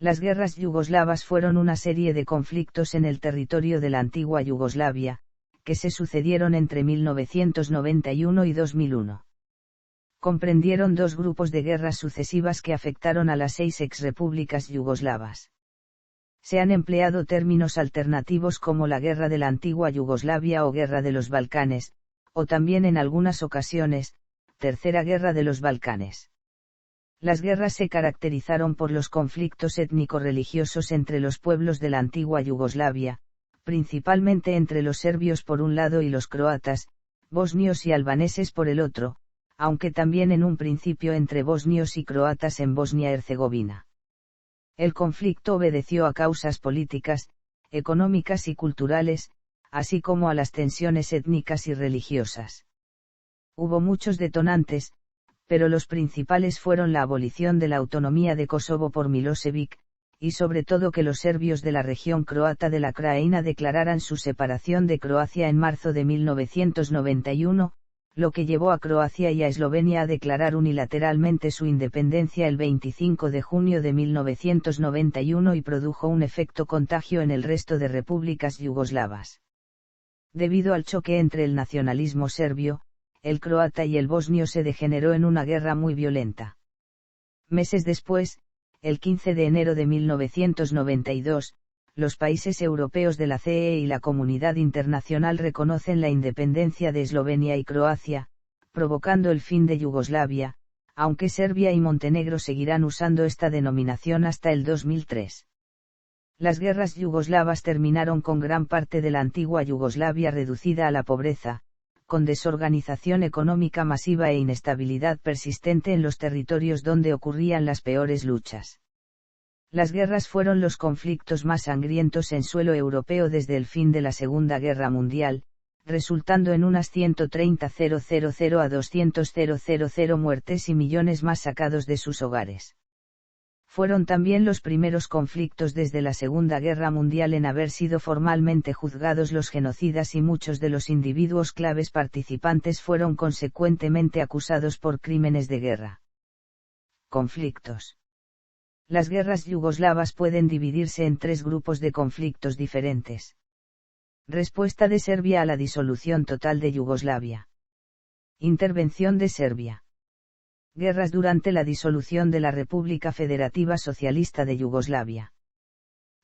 Las guerras yugoslavas fueron una serie de conflictos en el territorio de la antigua Yugoslavia, que se sucedieron entre 1991 y 2001. Comprendieron dos grupos de guerras sucesivas que afectaron a las 6 exrepúblicas yugoslavas. Se han empleado términos alternativos como la Guerra de la Antigua Yugoslavia o Guerra de los Balcanes, o también en algunas ocasiones, Tercera Guerra de los Balcanes. Las guerras se caracterizaron por los conflictos étnico-religiosos entre los pueblos de la antigua Yugoslavia, principalmente entre los serbios por un lado y los croatas, bosnios y albaneses por el otro, aunque también en un principio entre bosnios y croatas en Bosnia-Herzegovina. El conflicto obedeció a causas políticas, económicas y culturales, así como a las tensiones étnicas y religiosas. Hubo muchos detonantes, pero los principales fueron la abolición de la autonomía de Kosovo por Milosevic, y sobre todo que los serbios de la región croata de la Krajina declararan su separación de Croacia en marzo de 1991, lo que llevó a Croacia y a Eslovenia a declarar unilateralmente su independencia el 25 de junio de 1991 y produjo un efecto contagio en el resto de repúblicas yugoslavas. Debido al choque entre el nacionalismo serbio, el croata y el bosnio se degeneró en una guerra muy violenta. Meses después, el 15 de enero de 1992, los países europeos de la CEE y la comunidad internacional reconocen la independencia de Eslovenia y Croacia, provocando el fin de Yugoslavia, aunque Serbia y Montenegro seguirán usando esta denominación hasta el 2003. Las guerras yugoslavas terminaron con gran parte de la antigua Yugoslavia reducida a la pobreza, con desorganización económica masiva e inestabilidad persistente en los territorios donde ocurrían las peores luchas. Las guerras fueron los conflictos más sangrientos en suelo europeo desde el fin de la Segunda Guerra Mundial, resultando en unas 130.000 a 200.000 muertes y millones más sacados de sus hogares. Fueron también los primeros conflictos desde la Segunda Guerra Mundial en haber sido formalmente juzgados los genocidas y muchos de los individuos claves participantes fueron consecuentemente acusados por crímenes de guerra. Conflictos. Las guerras yugoslavas pueden dividirse en 3 grupos de conflictos diferentes. Respuesta de Serbia a la disolución total de Yugoslavia. Intervención de Serbia. Guerras durante la disolución de la República Federativa Socialista de Yugoslavia.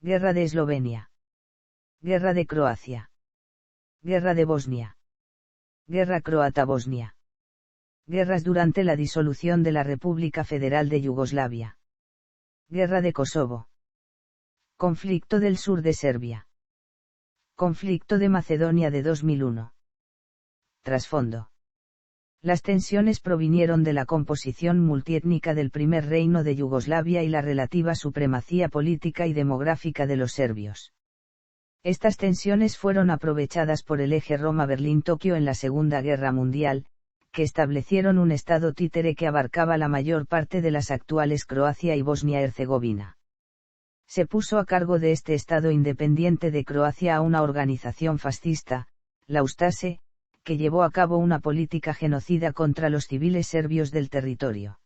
Guerra de Eslovenia. Guerra de Croacia. Guerra de Bosnia. Guerra croata-bosnia. Guerras durante la disolución de la República Federal de Yugoslavia. Guerra de Kosovo. Conflicto del sur de Serbia. Conflicto de Macedonia de 2001. Trasfondo. Las tensiones provinieron de la composición multiétnica del primer reino de Yugoslavia y la relativa supremacía política y demográfica de los serbios. Estas tensiones fueron aprovechadas por el eje Roma-Berlín-Tokio en la Segunda Guerra Mundial, que establecieron un estado títere que abarcaba la mayor parte de las actuales Croacia y Bosnia-Herzegovina. Se puso a cargo de este estado independiente de Croacia a una organización fascista, la Ustaše, que llevó a cabo una política genocida contra los civiles serbios del territorio.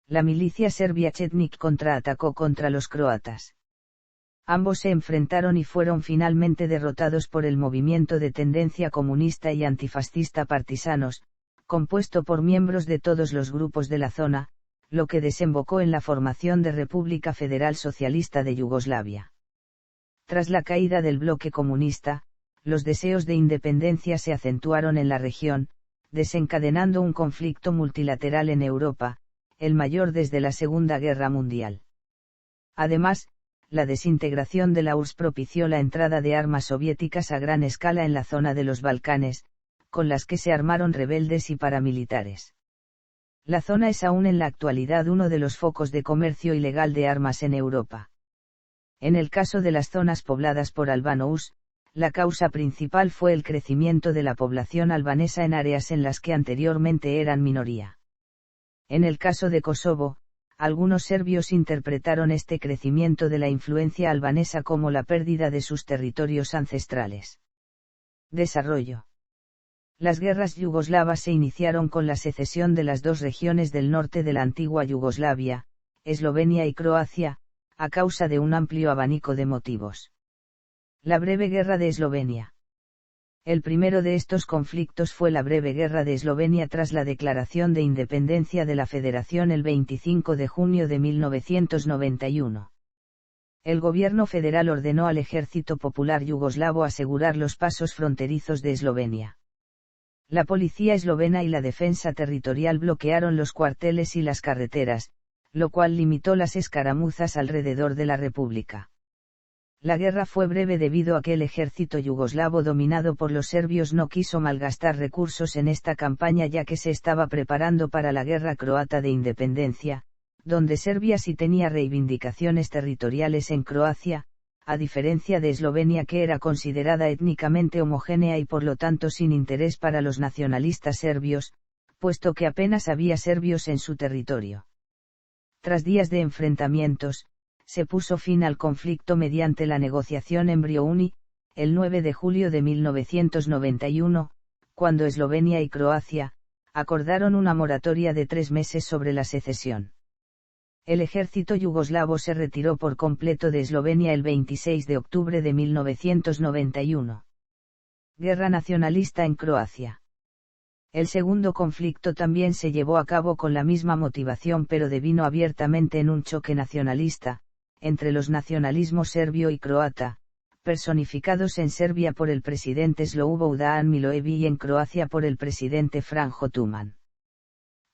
La milicia serbia Chetnik contraatacó contra los croatas. Ambos se enfrentaron y fueron finalmente derrotados por el movimiento de tendencia comunista y antifascista Partisanos, compuesto por miembros de todos los grupos de la zona, lo que desembocó en la formación de República Federal Socialista de Yugoslavia. Tras la caída del bloque comunista, los deseos de independencia se acentuaron en la región, desencadenando un conflicto multilateral en Europa, el mayor desde la Segunda Guerra Mundial. Además, la desintegración de la URSS propició la entrada de armas soviéticas a gran escala en la zona de los Balcanes, con las que se armaron rebeldes y paramilitares. La zona es aún en la actualidad uno de los focos de comercio ilegal de armas en Europa. En el caso de las zonas pobladas por albanos, la causa principal fue el crecimiento de la población albanesa en áreas en las que anteriormente eran minoría. En el caso de Kosovo, algunos serbios interpretaron este crecimiento de la influencia albanesa como la pérdida de sus territorios ancestrales. Desarrollo. Las guerras yugoslavas se iniciaron con la secesión de las dos regiones del norte de la antigua Yugoslavia, Eslovenia y Croacia, a causa de un amplio abanico de motivos. La breve guerra de Eslovenia. El primero de estos conflictos fue la breve guerra de Eslovenia tras la declaración de independencia de la Federación el 25 de junio de 1991. El gobierno federal ordenó al Ejército Popular Yugoslavo asegurar los pasos fronterizos de Eslovenia. La policía eslovena y la defensa territorial bloquearon los cuarteles y las carreteras, lo cual limitó las escaramuzas alrededor de la República. La guerra fue breve debido a que el ejército yugoslavo dominado por los serbios no quiso malgastar recursos en esta campaña ya que se estaba preparando para la guerra croata de independencia, donde Serbia sí tenía reivindicaciones territoriales en Croacia, a diferencia de Eslovenia que era considerada étnicamente homogénea y por lo tanto sin interés para los nacionalistas serbios, puesto que apenas había serbios en su territorio. Tras días de enfrentamientos, se puso fin al conflicto mediante la negociación en Briouni, el 9 de julio de 1991, cuando Eslovenia y Croacia acordaron una moratoria de 3 meses sobre la secesión. El ejército yugoslavo se retiró por completo de Eslovenia el 26 de octubre de 1991. Guerra nacionalista en Croacia. El segundo conflicto también se llevó a cabo con la misma motivación pero devino abiertamente en un choque nacionalista, entre los nacionalismos serbio y croata, personificados en Serbia por el presidente Slobodan Milošević y en Croacia por el presidente Franjo Tuđman.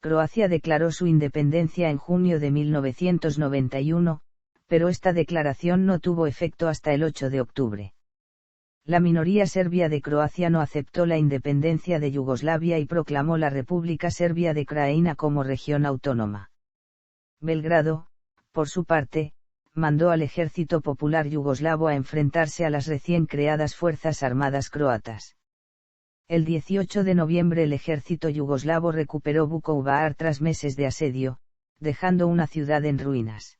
Croacia declaró su independencia en junio de 1991, pero esta declaración no tuvo efecto hasta el 8 de octubre. La minoría serbia de Croacia no aceptó la independencia de Yugoslavia y proclamó la República Serbia de Krajina como región autónoma. Belgrado, por su parte, mandó al Ejército Popular Yugoslavo a enfrentarse a las recién creadas Fuerzas Armadas croatas. El 18 de noviembre el ejército yugoslavo recuperó Vukovar tras meses de asedio, dejando una ciudad en ruinas.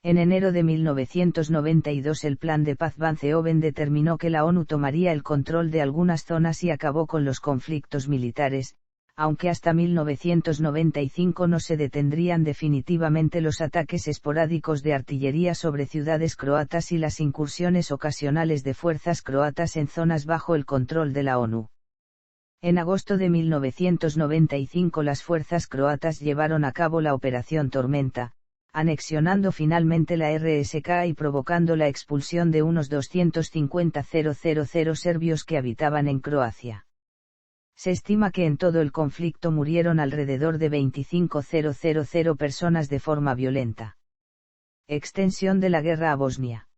En enero de 1992 el Plan de Paz Vance-Oven determinó que la ONU tomaría el control de algunas zonas y acabó con los conflictos militares, aunque hasta 1995 no se detendrían definitivamente los ataques esporádicos de artillería sobre ciudades croatas y las incursiones ocasionales de fuerzas croatas en zonas bajo el control de la ONU. En agosto de 1995 las fuerzas croatas llevaron a cabo la Operación Tormenta, anexionando finalmente la RSK y provocando la expulsión de unos 250.000 serbios que habitaban en Croacia. Se estima que en todo el conflicto murieron alrededor de 25.000 personas de forma violenta. Extensión de la guerra a Bosnia.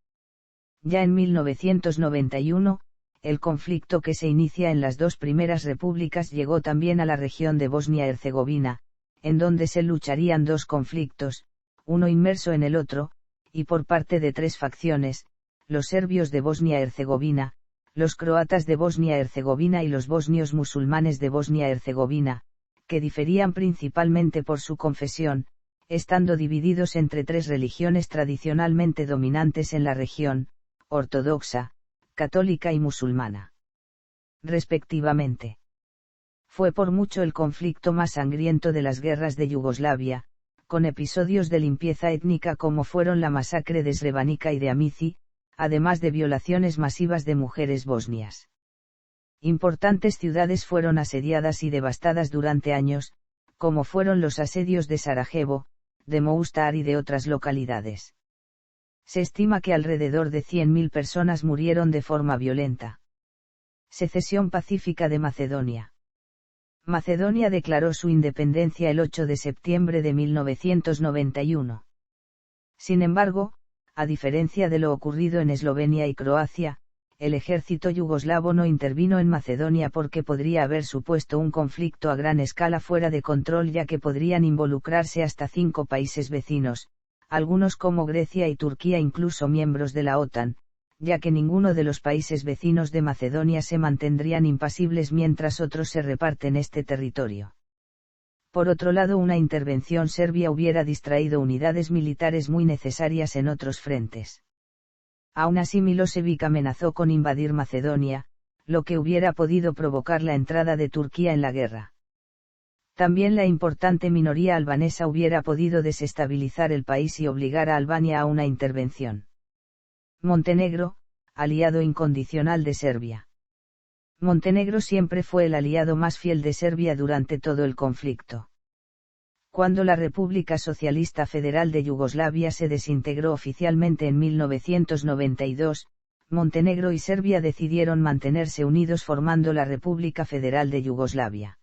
Ya en 1991, el conflicto que se inicia en las dos primeras repúblicas llegó también a la región de Bosnia-Herzegovina, en donde se lucharían dos conflictos, uno inmerso en el otro, y por parte de tres facciones, los serbios de Bosnia-Herzegovina, los croatas de Bosnia-Herzegovina y los bosnios musulmanes de Bosnia-Herzegovina, que diferían principalmente por su confesión, estando divididos entre tres religiones tradicionalmente dominantes en la región, ortodoxa, católica y musulmana, respectivamente. Fue por mucho el conflicto más sangriento de las guerras de Yugoslavia, con episodios de limpieza étnica como fueron la masacre de Srebrenica y de Amici, además de violaciones masivas de mujeres bosnias. Importantes ciudades fueron asediadas y devastadas durante años, como fueron los asedios de Sarajevo, de Mostar y de otras localidades. Se estima que alrededor de 100.000 personas murieron de forma violenta. Secesión pacífica de Macedonia. Macedonia declaró su independencia el 8 de septiembre de 1991. Sin embargo, a diferencia de lo ocurrido en Eslovenia y Croacia, el ejército yugoslavo no intervino en Macedonia porque podría haber supuesto un conflicto a gran escala fuera de control ya que podrían involucrarse hasta 5 países vecinos, algunos como Grecia y Turquía incluso miembros de la OTAN, ya que ninguno de los países vecinos de Macedonia se mantendrían impasibles mientras otros se reparten este territorio. Por otro lado, una intervención serbia hubiera distraído unidades militares muy necesarias en otros frentes. Aún así Milošević amenazó con invadir Macedonia, lo que hubiera podido provocar la entrada de Turquía en la guerra. También la importante minoría albanesa hubiera podido desestabilizar el país y obligar a Albania a una intervención. Montenegro, aliado incondicional de Serbia. Montenegro siempre fue el aliado más fiel de Serbia durante todo el conflicto. Cuando la República Socialista Federal de Yugoslavia se desintegró oficialmente en 1992, Montenegro y Serbia decidieron mantenerse unidos formando la República Federal de Yugoslavia.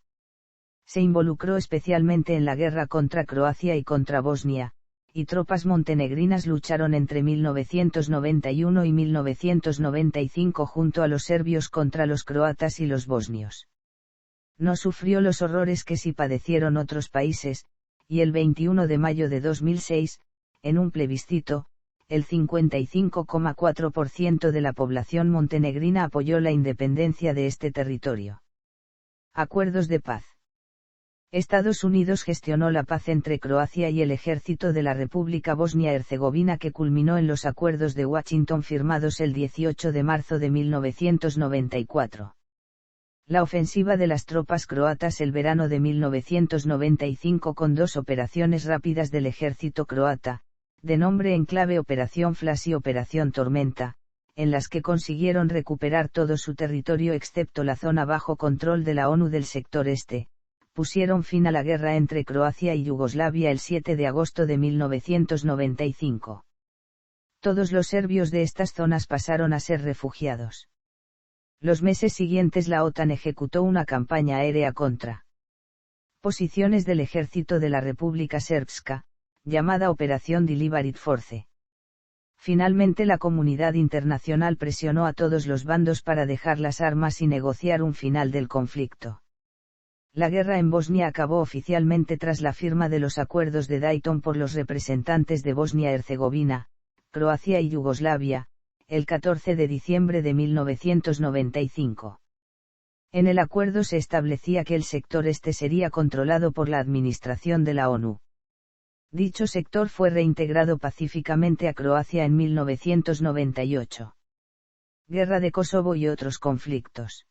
Se involucró especialmente en la guerra contra Croacia y contra Bosnia, y tropas montenegrinas lucharon entre 1991 y 1995 junto a los serbios contra los croatas y los bosnios. No sufrió los horrores que sí padecieron otros países, y el 21 de mayo de 2006, en un plebiscito, el 55,4% de la población montenegrina apoyó la independencia de este territorio. Acuerdos de paz. Estados Unidos gestionó la paz entre Croacia y el ejército de la República Bosnia-Herzegovina que culminó en los acuerdos de Washington firmados el 18 de marzo de 1994. La ofensiva de las tropas croatas el verano de 1995 con 2 operaciones rápidas del ejército croata, de nombre en clave Operación Flash y Operación Tormenta, en las que consiguieron recuperar todo su territorio excepto la zona bajo control de la ONU del sector este, pusieron fin a la guerra entre Croacia y Yugoslavia el 7 de agosto de 1995. Todos los serbios de estas zonas pasaron a ser refugiados. Los meses siguientes la OTAN ejecutó una campaña aérea contra posiciones del ejército de la República Srpska, llamada Operación Delivery Force. Finalmente la comunidad internacional presionó a todos los bandos para dejar las armas y negociar un final del conflicto. La guerra en Bosnia acabó oficialmente tras la firma de los acuerdos de Dayton por los representantes de Bosnia-Herzegovina, Croacia y Yugoslavia, el 14 de diciembre de 1995. En el acuerdo se establecía que el sector este sería controlado por la administración de la ONU. Dicho sector fue reintegrado pacíficamente a Croacia en 1998. Guerra de Kosovo y otros conflictos.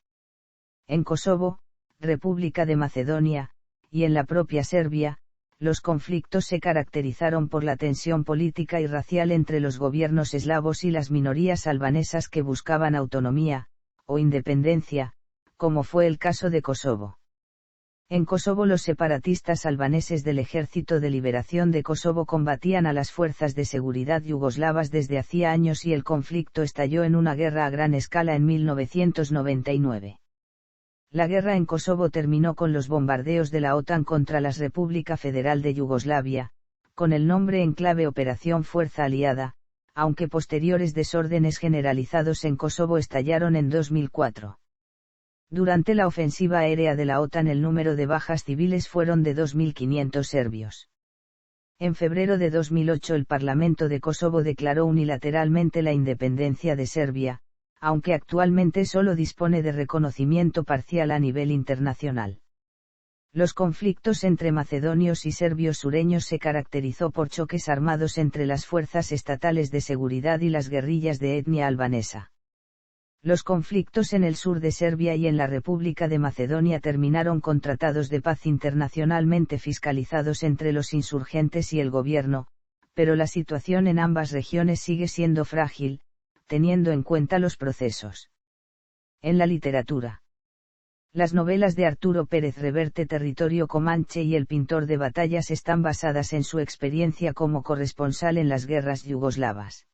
En Kosovo, República de Macedonia, y en la propia Serbia, los conflictos se caracterizaron por la tensión política y racial entre los gobiernos eslavos y las minorías albanesas que buscaban autonomía, o independencia, como fue el caso de Kosovo. En Kosovo los separatistas albaneses del Ejército de Liberación de Kosovo combatían a las fuerzas de seguridad yugoslavas desde hacía años y el conflicto estalló en una guerra a gran escala en 1999. La guerra en Kosovo terminó con los bombardeos de la OTAN contra la República Federal de Yugoslavia, con el nombre en clave Operación Fuerza Aliada, aunque posteriores desórdenes generalizados en Kosovo estallaron en 2004. Durante la ofensiva aérea de la OTAN el número de bajas civiles fueron de 2.500 serbios. En febrero de 2008 el Parlamento de Kosovo declaró unilateralmente la independencia de Serbia, aunque actualmente solo dispone de reconocimiento parcial a nivel internacional. Los conflictos entre macedonios y serbios sureños se caracterizó por choques armados entre las fuerzas estatales de seguridad y las guerrillas de etnia albanesa. Los conflictos en el sur de Serbia y en la República de Macedonia terminaron con tratados de paz internacionalmente fiscalizados entre los insurgentes y el gobierno, pero la situación en ambas regiones sigue siendo frágil, teniendo en cuenta los procesos. En la literatura. Las novelas de Arturo Pérez Reverte Territorio Comanche y El pintor de batallas están basadas en su experiencia como corresponsal en las guerras yugoslavas.